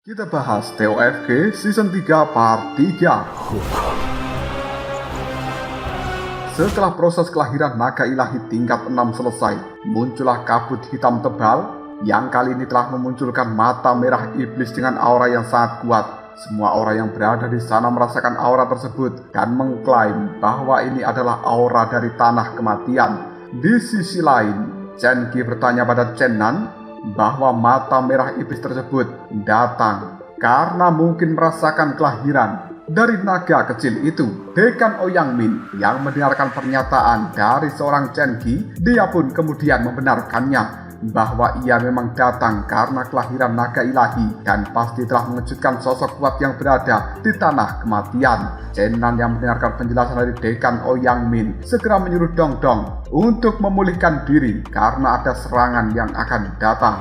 Kita bahas TOFG Season 3 Part 3. Setelah proses kelahiran naga ilahi tingkat 6 selesai, muncullah kabut hitam tebal yang kali ini telah memunculkan mata merah iblis dengan aura yang sangat kuat. Semua orang yang berada di sana merasakan aura tersebut dan mengklaim bahwa ini adalah aura dari tanah kematian. Di sisi lain, Chen Qi bertanya pada Chen Nan bahwa mata merah iblis tersebut datang karena mungkin merasakan kelahiran dari naga kecil itu. Dekan Ouyang Min yang mendengarkan pernyataan dari seorang Chen Qi, dia pun kemudian membenarkannya bahwa ia memang datang karena kelahiran naga ilahi dan pasti telah mengejutkan sosok kuat yang berada di tanah kematian. Chen Nan yang mendengarkan penjelasan dari Dekan Ouyang Min segera menyuruh Dong Dong untuk memulihkan diri karena ada serangan yang akan datang.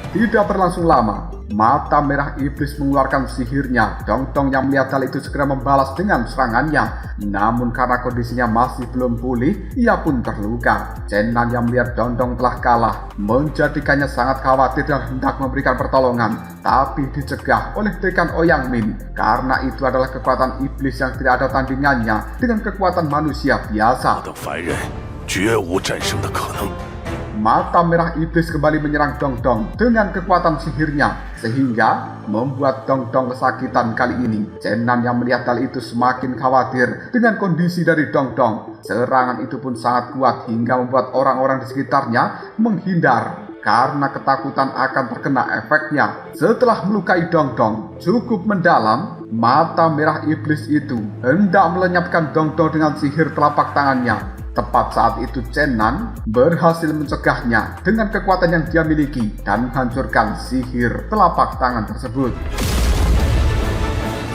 Tidak berlangsung lama, mata merah iblis mengeluarkan sihirnya. Dong Dong yang melihat hal itu segera membalas dengan serangannya. Namun karena kondisinya masih belum pulih, ia pun terluka. Chen Nan yang melihat Dong Dong telah kalah menjadikannya sangat khawatir dan hendak memberikan pertolongan, tapi dicegah oleh Dekan Ouyang Min karena itu adalah kekuatan iblis yang tidak ada tandingannya dengan kekuatan manusia biasa. Mata merah iblis kembali menyerang Dong Dong dengan kekuatan sihirnya sehingga membuat Dong Dong kesakitan kali ini. Chen Nan yang melihat hal itu semakin khawatir dengan kondisi dari Dong Dong. Serangan itu pun sangat kuat hingga membuat orang-orang di sekitarnya menghindar karena ketakutan akan terkena efeknya. Setelah melukai Dong Dong cukup mendalam, mata merah iblis itu hendak melenyapkan Dong Dong dengan sihir telapak tangannya. Tepat saat itu Chen Nan berhasil mencegahnya dengan kekuatan yang dia miliki dan menghancurkan sihir telapak tangan tersebut.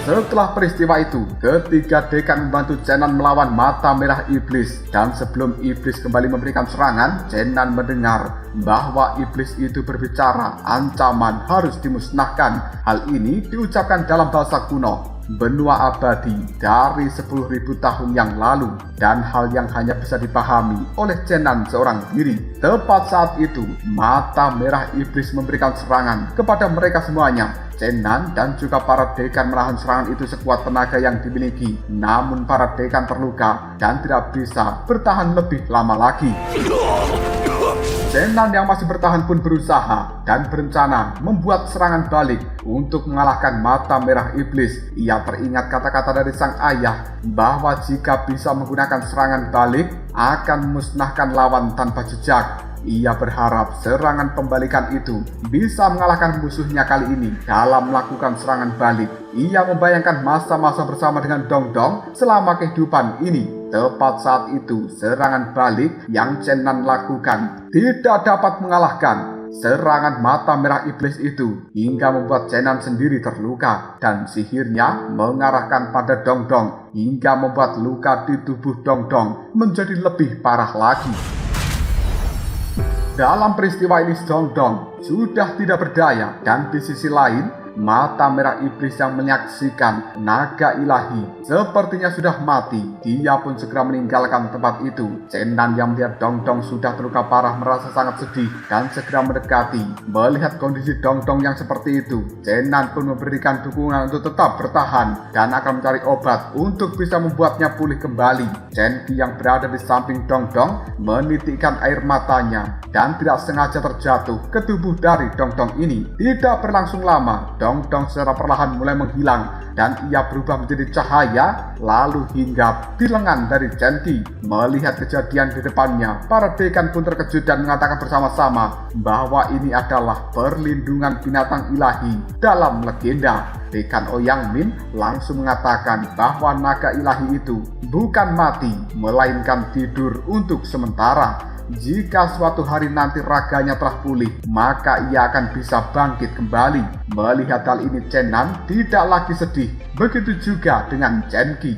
Setelah peristiwa itu, ketiga dekan membantu Chen Nan melawan mata merah iblis. Dan sebelum iblis kembali memberikan serangan, Chen Nan mendengar bahwa iblis itu berbicara ancaman harus dimusnahkan. Hal ini diucapkan dalam bahasa kuno, benua abadi dari 10.000 tahun yang lalu, dan hal yang hanya bisa dipahami oleh Chen Nan seorang diri. Tepat saat itu, mata merah iblis memberikan serangan kepada mereka semuanya. Chen Nan dan juga para dekan menahan serangan itu sekuat tenaga yang dimiliki, namun para dekan terluka dan tidak bisa bertahan lebih lama lagi. Chen Nan yang masih bertahan pun berusaha dan berencana membuat serangan balik untuk mengalahkan mata merah iblis. Ia teringat kata-kata dari sang ayah bahwa jika bisa menggunakan serangan balik akan memusnahkan lawan tanpa jejak. Ia berharap serangan pembalikan itu bisa mengalahkan musuhnya kali ini dalam melakukan serangan balik. Ia membayangkan masa-masa bersama dengan Dong Dong selama kehidupan ini. Tepat saat itu, serangan balik yang Chen Nan lakukan tidak dapat mengalahkan serangan mata merah iblis itu hingga membuat Chen Nan sendiri terluka dan sihirnya mengarahkan pada Dong Dong hingga membuat luka di tubuh Dong Dong menjadi lebih parah lagi. Dalam peristiwa ini Dong Dong sudah tidak berdaya dan di sisi lain mata merah iblis yang menyaksikan naga ilahi sepertinya sudah mati. Dia pun segera meninggalkan tempat itu. Chen Nan yang melihat Dong Dong sudah terluka parah merasa sangat sedih dan segera mendekati. Melihat kondisi Dong Dong yang seperti itu, Chen Nan pun memberikan dukungan untuk tetap bertahan dan akan mencari obat untuk bisa membuatnya pulih kembali. Chen Qi yang berada di samping Dong Dong menitikkan air matanya dan tidak sengaja terjatuh ke tubuh dari Dong Dong ini. Tidak berlangsung lama, Dong Dong secara perlahan mulai menghilang dan ia berubah menjadi cahaya lalu hinggap di lengan dari Chen Qi. Melihat kejadian di depannya, para dekan pun terkejut dan mengatakan bersama-sama bahwa ini adalah perlindungan binatang ilahi dalam legenda. Dekan Ouyang Min langsung mengatakan bahwa naga ilahi itu bukan mati, melainkan tidur untuk sementara. Jika suatu hari nanti raganya telah pulih, maka ia akan bisa bangkit kembali. Melihat hal ini, Chen Nan tidak lagi sedih. Begitu juga dengan Chen Qi.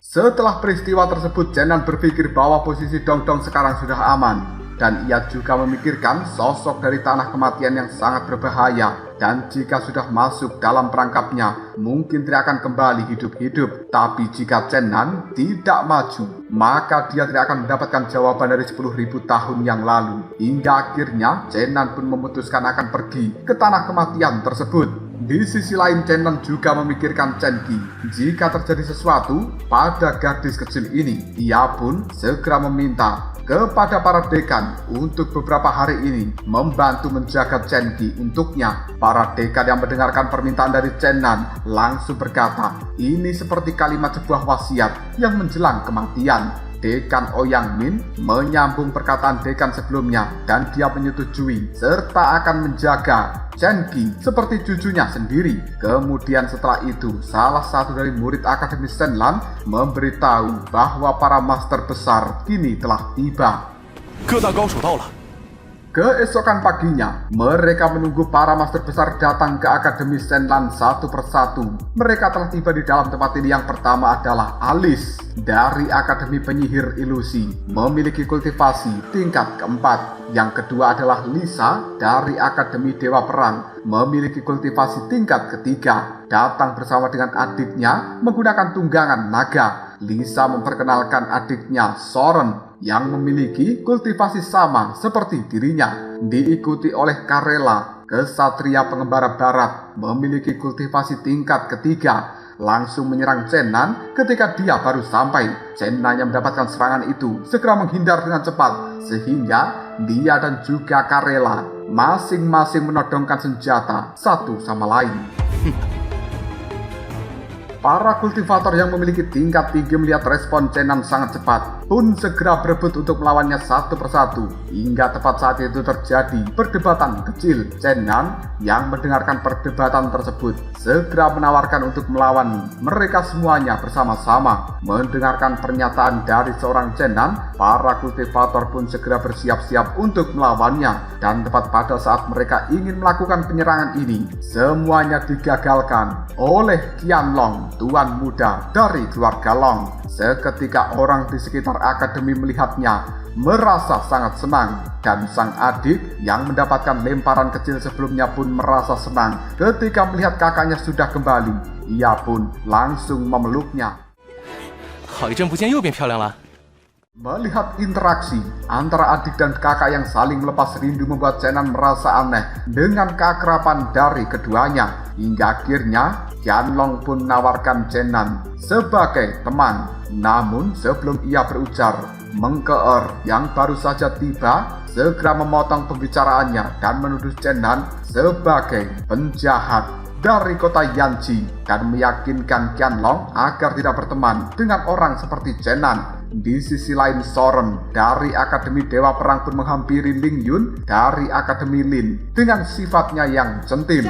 Setelah peristiwa tersebut, Chen Nan berpikir bahwa posisi Dong Dong sekarang sudah aman dan ia juga memikirkan sosok dari tanah kematian yang sangat berbahaya. Dan jika sudah masuk dalam perangkapnya, mungkin tidak akan kembali hidup-hidup. Tapi jika Chen Nan tidak maju, maka dia tidak akan mendapatkan jawaban dari 10.000 tahun yang lalu. Hingga akhirnya Chen Nan pun memutuskan akan pergi ke tanah kematian tersebut. Di sisi lain, Chen Nan juga memikirkan Chen Qi. Jika terjadi sesuatu pada gadis kecil ini, ia pun segera meminta kepada para dekan untuk beberapa hari ini membantu menjaga Chen Qi untuknya. Para dekan yang mendengarkan permintaan dari Chen Nan langsung berkata, ini seperti kalimat sebuah wasiat yang menjelang kematian. Dekan Ouyang Min menyambung perkataan dekan sebelumnya dan dia menyetujui serta akan menjaga Chen Qi seperti cucunya sendiri. Kemudian setelah itu, salah satu dari murid Akademi Shenlan memberitahu bahwa para master besar kini telah tiba. 各大高手到了。 Keesokan paginya, mereka menunggu para master besar datang ke Akademi Shenlan satu persatu. Mereka telah tiba di dalam tempat ini. Yang pertama adalah Alice dari Akademi Penyihir Ilusi, memiliki kultivasi tingkat keempat. Yang kedua adalah Lisa dari Akademi Dewa Perang, memiliki kultivasi tingkat ketiga. Datang bersama dengan adiknya menggunakan tunggangan naga. Lisa memperkenalkan adiknya Soren yang memiliki kultivasi sama seperti dirinya. Diikuti oleh Karela, kesatria pengembara barat, memiliki kultivasi tingkat ketiga. Langsung menyerang Chen Nan ketika dia baru sampai. Chen Nan yang mendapatkan serangan itu segera menghindar dengan cepat, sehingga dia dan juga Karela masing-masing menodongkan senjata satu sama lain. Para kultivator yang memiliki tingkat tinggi melihat respon Chen Nan sangat cepat, pun segera berebut untuk melawannya satu persatu. Hingga tepat saat itu terjadi perdebatan kecil. Chen Nan yang mendengarkan perdebatan tersebut segera menawarkan untuk melawan mereka semuanya bersama-sama. Mendengarkan pernyataan dari seorang Chen Nan, para kultivator pun segera bersiap-siap untuk melawannya. Dan tepat pada saat mereka ingin melakukan penyerangan ini, semuanya digagalkan oleh Qianlong, tuan muda dari keluarga Long. Seketika orang di sekitar akademi melihatnya merasa sangat senang, dan sang adik yang mendapatkan lemparan kecil sebelumnya pun merasa senang ketika melihat kakaknya sudah kembali. Ia pun langsung memeluknya. 好一阵不见又变漂亮了。 Melihat interaksi antara adik dan kakak yang saling melepas rindu membuat Chen Nan merasa aneh dengan keakraban dari keduanya. Hingga akhirnya Qianlong pun menawarkan Chen Nan sebagai teman. Namun sebelum ia berujar, Meng Keer yang baru saja tiba segera memotong pembicaraannya dan menuduh Chen Nan sebagai penjahat dari kota Yanji dan meyakinkan Qianlong agar tidak berteman dengan orang seperti Chen Nan. Di sisi lain, Soren dari Akademi Dewa Perang pun menghampiri Ling Yun dari Akademi Lin dengan sifatnya yang centil.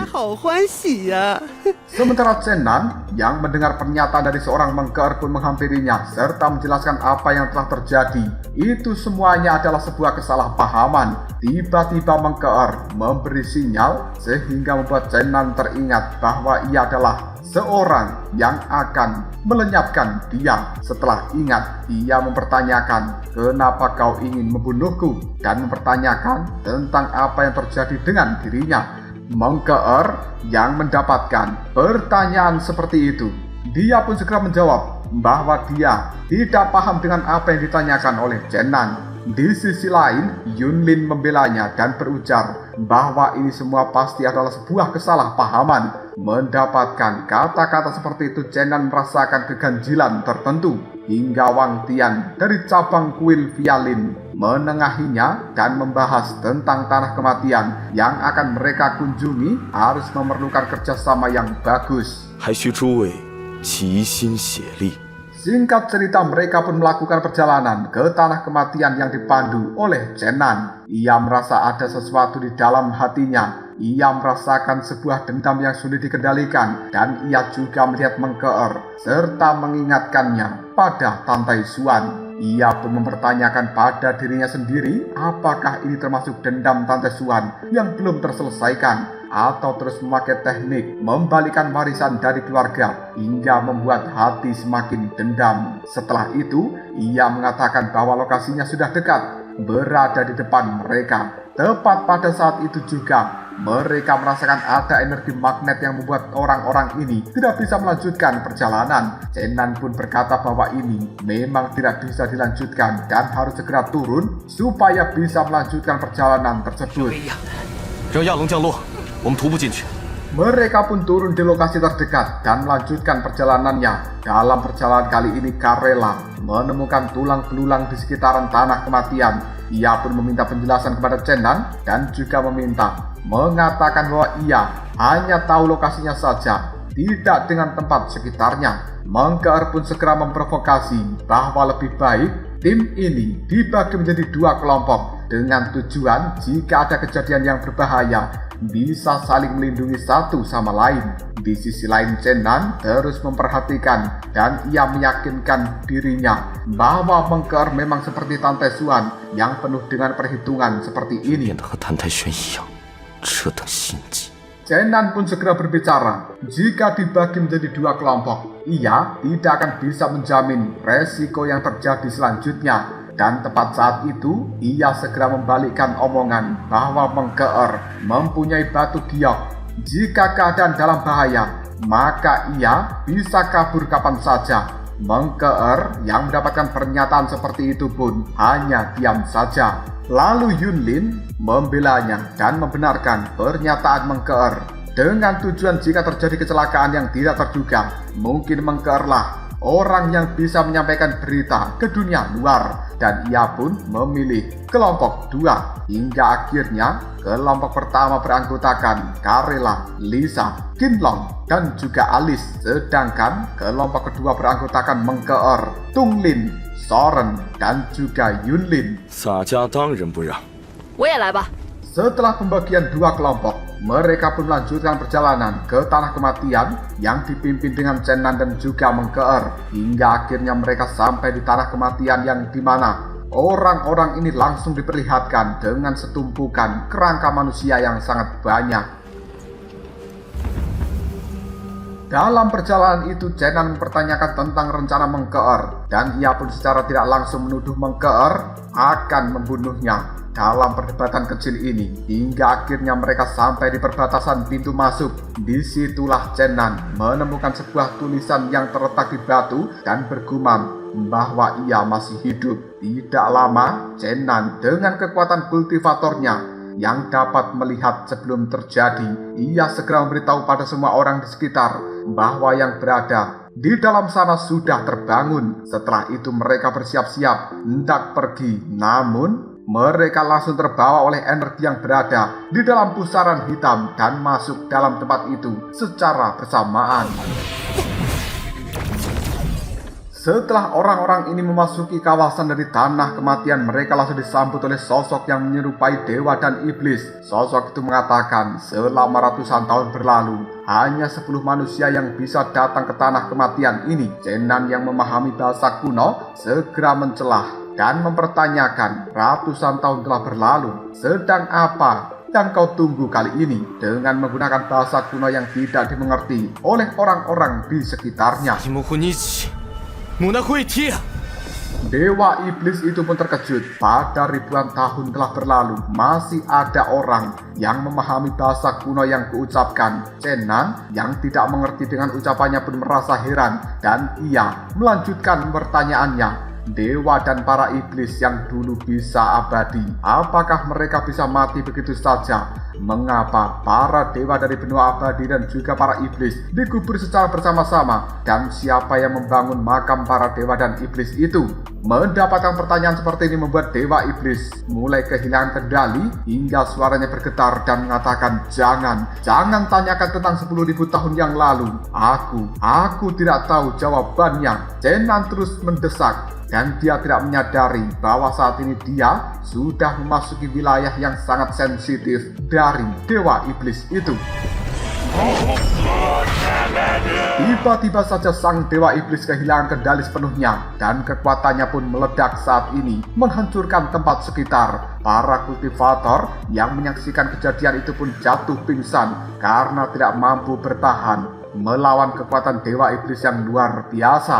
Sementara Chen Nan yang mendengar pernyataan dari seorang Meng Keer pun menghampirinya serta menjelaskan apa yang telah terjadi. Itu semuanya adalah sebuah kesalahpahaman. Tiba-tiba Meng Keer memberi sinyal sehingga membuat Chen Nan teringat bahwa ia adalah seorang yang akan melenyapkan dia. Setelah ingat, ia mempertanyakan, kenapa kau ingin membunuhku? Dan mempertanyakan tentang apa yang terjadi dengan dirinya. Meng Keer yang mendapatkan pertanyaan seperti itu, dia pun segera menjawab bahwa dia tidak paham dengan apa yang ditanyakan oleh Chen Nan. Di sisi lain, Yunlin membelanya dan berujar bahwa ini semua pasti adalah sebuah kesalahpahaman. Mendapatkan kata-kata seperti itu, Chen Nan merasakan keganjilan tertentu. Hingga Wang Tian dari cabang kuil Vialin menengahinya dan membahas tentang tanah kematian yang akan mereka kunjungi harus memerlukan kerjasama yang bagus. 还需诸位齐心协力。 Singkat cerita, mereka pun melakukan perjalanan ke tanah kematian yang dipandu oleh Chen Nan. Ia merasa ada sesuatu di dalam hatinya. Ia merasakan sebuah dendam yang sulit dikendalikan, dan ia juga melihat Meng Keer serta mengingatkannya pada Tantai Xuan. Ia pun mempertanyakan pada dirinya sendiri apakah ini termasuk dendam Tantai Xuan yang belum terselesaikan, atau terus memakai teknik membalikan warisan dari keluarga hingga membuat hati semakin dendam. Setelah itu, ia mengatakan bahwa lokasinya sudah dekat berada di depan mereka. Tepat pada saat itu juga, mereka merasakan ada energi magnet yang membuat orang-orang ini tidak bisa melanjutkan perjalanan. Chenan pun berkata bahwa ini memang tidak bisa dilanjutkan dan harus segera turun supaya bisa melanjutkan perjalanan tersebut. Mereka pun turun di lokasi terdekat dan melanjutkan perjalanannya. Dalam perjalanan kali ini Karela menemukan tulang belulang di sekitaran tanah kematian. Ia pun meminta penjelasan kepada Chenan dan juga mengatakan bahwa ia hanya tahu lokasinya saja, tidak dengan tempat sekitarnya. Mengkeer pun segera memprovokasi bahwa lebih baik tim ini dibagi menjadi dua kelompok dengan tujuan jika ada kejadian yang berbahaya bisa saling melindungi satu sama lain. Di sisi lain Chenan terus memperhatikan dan ia meyakinkan dirinya bahwa Mengkeer memang seperti Tante Xuan yang penuh dengan perhitungan seperti ini. Chenan pun segera berbicara, jika dibagi menjadi dua kelompok, ia tidak akan bisa menjamin resiko yang terjadi selanjutnya. Dan tepat saat itu, ia segera membalikkan omongan bahwa Mengkeer mempunyai batu giok. Jika keadaan dalam bahaya, maka ia bisa kabur kapan saja. Mengkeer yang mendapatkan pernyataan seperti itu pun hanya diam saja. Lalu Yunlin membelanya dan membenarkan pernyataan Mengkeer dengan tujuan jika terjadi kecelakaan yang tidak terduga, mungkin Mengkeerlah orang yang bisa menyampaikan berita ke dunia luar, dan ia pun memilih kelompok dua. Hingga akhirnya kelompok pertama beranggotakan Karela, Lisa, Qinlong, dan juga Alice, sedangkan kelompok kedua beranggotakan Mengkeer, Tunglin, Soren, dan juga Yunlin. Setelah pembagian dua kelompok, mereka pun melanjutkan perjalanan ke tanah kematian yang dipimpin dengan Chenan dan juga Mengkeer. Hingga akhirnya mereka sampai di tanah kematian yang dimana orang-orang ini langsung diperlihatkan dengan setumpukan kerangka manusia yang sangat banyak. Dalam perjalanan itu Chenan mempertanyakan tentang rencana Mengkeer dan ia pun secara tidak langsung menuduh Mengkeer akan membunuhnya. Dalam perdebatan kecil ini, hingga akhirnya mereka sampai di perbatasan pintu masuk. Disitulah Chenan menemukan sebuah tulisan yang terletak di batu dan bergumam bahwa ia masih hidup. Tidak lama, Chenan dengan kekuatan kultivatornya yang dapat melihat sebelum terjadi, ia segera memberitahu pada semua orang di sekitar bahwa yang berada di dalam sana sudah terbangun. Setelah itu mereka bersiap-siap hendak pergi, namun mereka langsung terbawa oleh energi yang berada di dalam pusaran hitam dan masuk dalam tempat itu secara bersamaan. Setelah orang-orang ini memasuki kawasan dari tanah kematian, mereka langsung disambut oleh sosok yang menyerupai dewa dan iblis. Sosok itu mengatakan selama ratusan tahun berlalu, hanya 10 manusia yang bisa datang ke tanah kematian ini. Chenan yang memahami bahasa kuno segera mencelah dan mempertanyakan, ratusan tahun telah berlalu, sedang apa yang kau tunggu kali ini? Dengan menggunakan bahasa kuno yang tidak dimengerti oleh orang-orang di sekitarnya. Dewa iblis itu pun terkejut. Pada ribuan tahun telah berlalu, masih ada orang yang memahami bahasa kuno yang kuucapkan. Chenan yang tidak mengerti dengan ucapannya pun merasa heran dan ia melanjutkan pertanyaannya. Dewa dan para iblis yang dulu bisa abadi, apakah mereka bisa mati begitu saja? Mengapa para dewa dari benua abadi dan juga para iblis dikubur secara bersama-sama? Dan siapa yang membangun makam para dewa dan iblis itu? Mendapatkan pertanyaan seperti ini membuat dewa iblis mulai kehilangan kendali hingga suaranya bergetar dan mengatakan, jangan tanyakan tentang 10.000 tahun yang lalu. Aku tidak tahu jawabannya. Chenan terus mendesak dan dia tidak menyadari bahwa saat ini dia sudah memasuki wilayah yang sangat sensitif dari dewa iblis itu. Tiba-tiba saja sang dewa iblis kehilangan kendali sepenuhnya dan kekuatannya pun meledak saat ini, menghancurkan tempat sekitar. Para kultivator yang menyaksikan kejadian itu pun jatuh pingsan karena tidak mampu bertahan melawan kekuatan dewa iblis yang luar biasa.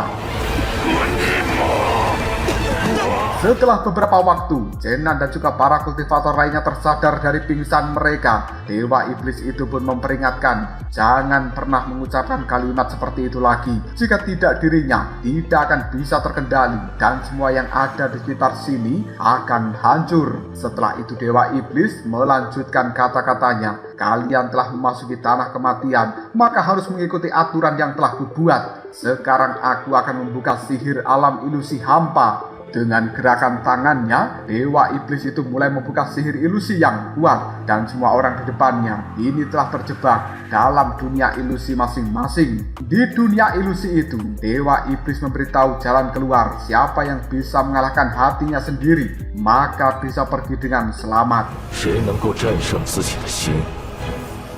Setelah beberapa waktu, Zenan dan juga para kultivator lainnya tersadar dari pingsan mereka. Dewa Iblis itu pun memperingatkan, jangan pernah mengucapkan kalimat seperti itu lagi. Jika tidak, dirinya tidak akan bisa terkendali dan semua yang ada di sekitar sini akan hancur. Setelah itu Dewa Iblis melanjutkan kata-katanya, kalian telah memasuki tanah kematian, maka harus mengikuti aturan yang telah kubuat. Sekarang aku akan membuka sihir alam ilusi hampa. Dengan gerakan tangannya, Dewa Iblis itu mulai membuka sihir ilusi yang kuat dan semua orang di depannya ini telah terjebak dalam dunia ilusi masing-masing. Di dunia ilusi itu, Dewa Iblis memberitahu jalan keluar. Siapa yang bisa mengalahkan hatinya sendiri, maka bisa pergi dengan selamat.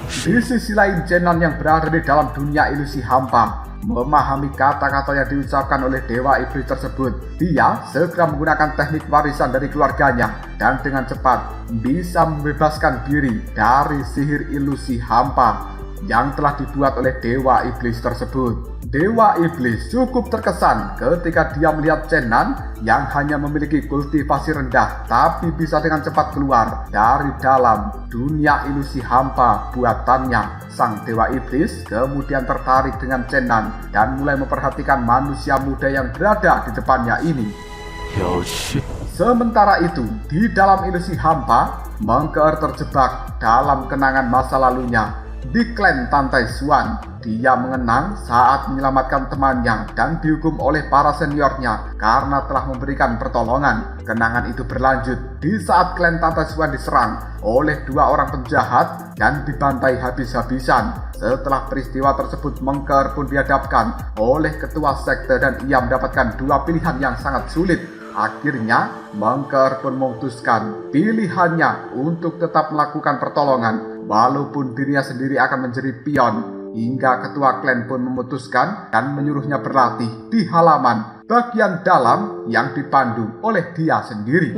Di sisi lain, Zenan yang berada di dalam dunia ilusi hampa memahami kata-kata yang diucapkan oleh Dewa Iblis tersebut. Dia segera menggunakan teknik warisan dari keluarganya dan dengan cepat bisa membebaskan diri dari sihir ilusi hampa yang telah dibuat oleh Dewa Iblis tersebut. Dewa Iblis cukup terkesan ketika dia melihat Zenan yang hanya memiliki kultivasi rendah tapi bisa dengan cepat keluar dari dalam dunia ilusi hampa buatannya. Sang Dewa Iblis kemudian tertarik dengan Zenan dan mulai memperhatikan manusia muda yang berada di depannya ini. Sementara itu, di dalam ilusi hampa, Mengkeer terjebak dalam kenangan masa lalunya. Di klan Tantai Xuan, dia mengenang saat menyelamatkan temannya dan dihukum oleh para seniornya karena telah memberikan pertolongan. Kenangan itu berlanjut di saat klan Tantai Xuan diserang oleh dua orang penjahat dan dibantai habis-habisan. Setelah peristiwa tersebut, Mengkeer pun dihadapkan oleh ketua sekte dan ia mendapatkan dua pilihan yang sangat sulit. Akhirnya, Mengkeer pun memutuskan pilihannya untuk tetap melakukan pertolongan walaupun dirinya sendiri akan menjadi pion, hingga ketua klan pun memutuskan dan menyuruhnya berlatih di halaman bagian dalam yang dipandu oleh dia sendiri.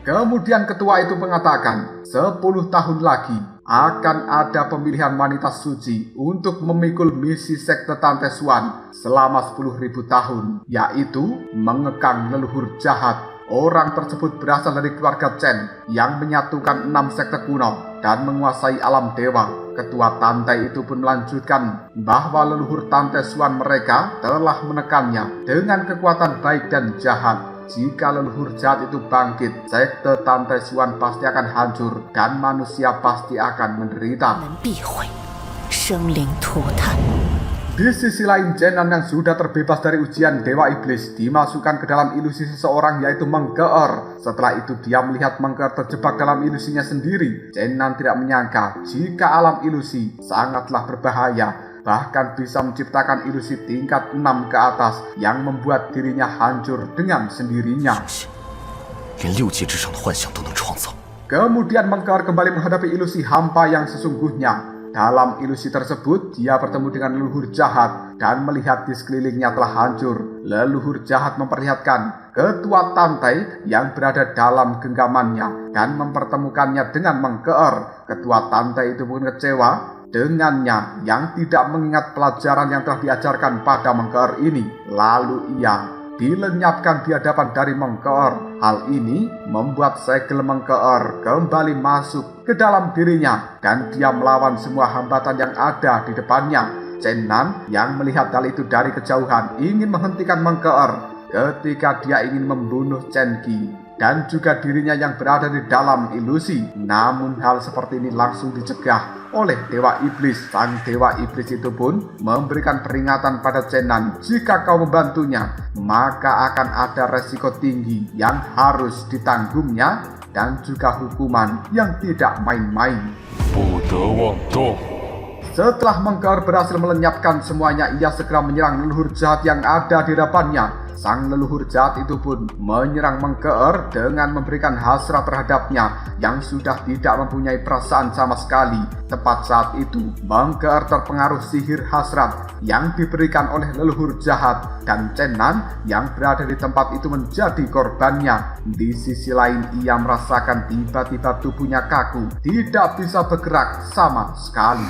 Kemudian ketua itu mengatakan, 10 tahun lagi akan ada pemilihan wanita suci untuk memikul misi sekte Tantai Xuan selama 10.000 tahun, yaitu mengekang leluhur jahat. Orang tersebut berasal dari keluarga Chen yang menyatukan 6 sekte kuno dan menguasai alam dewa. Ketua Tantai itu pun melanjutkan bahwa leluhur Tantai Xuan mereka telah menekannya dengan kekuatan baik dan jahat. Jika leluhur jahat itu bangkit, sekte Tantai Xuan pasti akan hancur dan manusia pasti akan menderita. Di sisi lain, Zenan yang sudah terbebas dari ujian Dewa Iblis dimasukkan ke dalam ilusi seseorang, yaitu Mengkeer. Setelah itu dia melihat Mengkeer terjebak dalam ilusinya sendiri. Zenan tidak menyangka jika alam ilusi sangatlah berbahaya, bahkan bisa menciptakan ilusi tingkat 6 ke atas yang membuat dirinya hancur dengan sendirinya. Kemudian Mengkeer kembali menghadapi ilusi hampa yang sesungguhnya. Dalam ilusi tersebut, dia bertemu dengan leluhur jahat dan melihat di sekelilingnya telah hancur. Leluhur jahat memperlihatkan ketua Tantai yang berada dalam genggamannya dan mempertemukannya dengan Mengkeer. Ketua Tantai itu pun kecewa dengannya yang tidak mengingat pelajaran yang telah diajarkan pada Mengkeer ini. Lalu ia dilenyapkan di hadapan dari Mengkeer. Hal ini membuat segel Mengkeer kembali masuk ke dalam dirinya dan dia melawan semua hambatan yang ada di depannya. Zenan yang melihat hal itu dari kejauhan ingin menghentikan Mengkeer ketika dia ingin membunuh Chen Qi dan juga dirinya yang berada di dalam ilusi. Namun hal seperti ini langsung dicegah oleh Dewa Iblis. Sang Dewa Iblis itu pun memberikan peringatan pada Zenan, jika kau membantunya, maka akan ada resiko tinggi yang harus ditanggungnya dan juga hukuman yang tidak main-main. Setelah Mengkeer berhasil melenyapkan semuanya, ia segera menyerang leluhur jahat yang ada di depannya. Sang leluhur jahat itu pun menyerang Mengkeer dengan memberikan hasrat terhadapnya yang sudah tidak mempunyai perasaan sama sekali. Tepat saat itu, Mengkeer terpengaruh sihir hasrat yang diberikan oleh leluhur jahat dan Zenan yang berada di tempat itu menjadi korbannya. Di sisi lain, ia merasakan tiba-tiba tubuhnya kaku, tidak bisa bergerak sama sekali.